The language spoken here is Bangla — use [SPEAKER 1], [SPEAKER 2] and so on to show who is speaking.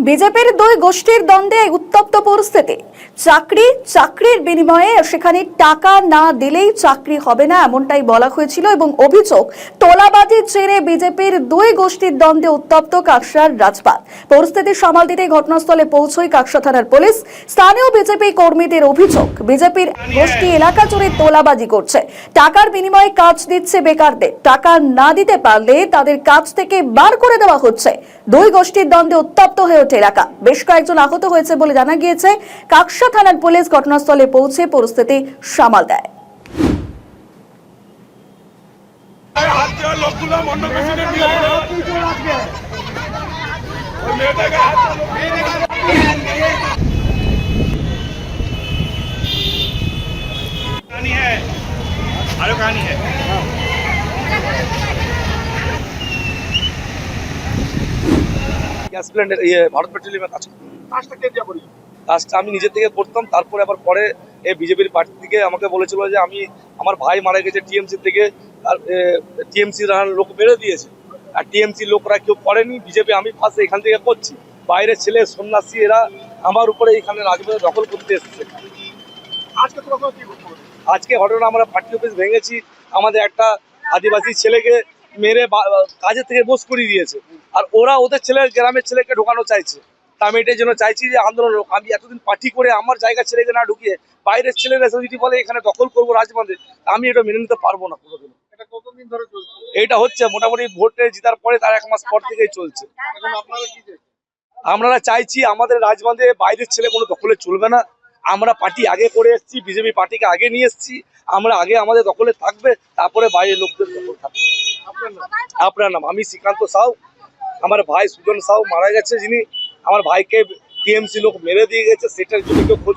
[SPEAKER 1] বিজেপির দুই গোষ্ঠীর দ্বন্দ্বে উত্তপ্ত পরিস্থিতি। চাকরির বিনিময়ে সেখানে টাকা না দিলেই চাকরি হবে না, এমনটাই বলা হয়েছিল এবং অভিযোগ তোলাবাজির জেরে বিজেপির দুই গোষ্ঠীর দ্বন্দ্বে উত্তপ্ত কাকসার রাজপাট। পরিস্থিতি সামাল দিতে ঘটনাস্থলে পৌঁছয় কাকসা থানার পুলিশ। স্থানীয় বিজেপি কর্মীদের অভিযোগ, বিজেপির গোষ্ঠী এলাকা জুড়ে তোলাবাজি করছে, টাকার বিনিময়ে কাজ দিচ্ছে বেকারদের, টাকা না দিতে পারলে তাদের কাজ থেকে বার করে দেওয়া হচ্ছে। দুই গোষ্ঠীর দ্বন্দ্বে উত্তপ্ত হয়ে ওঠে এলাকা। বেশ কয়েকজন আহত হয়েছে বলে জানা গিয়েছে। কাকসা থানার পুলিশ ঘটনাস্থলে পৌঁছে পরিস্থিতি সামাল দেয়।
[SPEAKER 2] कहानी है
[SPEAKER 3] গ্যাস প্ল্যান্টের ভারত পেট্রোলিয়ামে কাজটা আমি নিজের থেকে করতাম। তারপরে আবার পরে এই বিজেপির পার্টি থেকে আমাকে বলেছিল যে আমার ভাই মারা গেছে টিএমসি থেকে, আর টিএমসি লোক মেরে দিয়েছে, আর টিএমসি লোকরা কেউ করেনি, বিজেপি আমি ফার্স্ট এখান থেকে করছি। বাইরের ছেলে সন্ন্যাসী এরা আমার উপরে এখানে রাজপথে দখল করতে এসেছে। আজকে ঘটনা, আমরা পার্টি অফিস ভেঙেছি, আমাদের একটা আদিবাসী ছেলেকে মেরে কাজের থেকে বোস করিয়ে দিয়েছে, আর ওরা ওদের গ্রামের ছেলেকে ঢোকানো চাইছে। তা আমি এটার জন্য চাইছি যে আন্দোলন হোক। আমি এতদিন পার্টি করে আমার জায়গার ছেলেকে না ঢুকিয়ে বাইরের ছেলেরা যদি বলে এখানে দখল করবো রাজপথে, আমি এটা মেনে নিতে পারবো না কোনোদিন। এটা হচ্ছে মোটামুটি ভোটে জেতার পরে তার 1 মাস পর থেকেই চলছে। আমরা চাইছি আমাদের রাজবাঁধে বাইরের ছেলে কোনো দখলে চলবে না। আমরা পার্টি আগে করে এসেছি, বিজেপি পার্টিকে আগে নিয়ে এসেছি, আমরা আগে আমাদের দখলে থাকবে, তারপরে বাইরের লোকদের দখল থাকবে। আপনার নাম? আমি শ্রীকান্ত সাউ। আমার ভাই সুজন সাউ মারা গেছে, যিনি আমার ভাইকে টিএমসি লোক মেরে দিয়ে গেছে, সেটার জন্য কেউ খোঁজ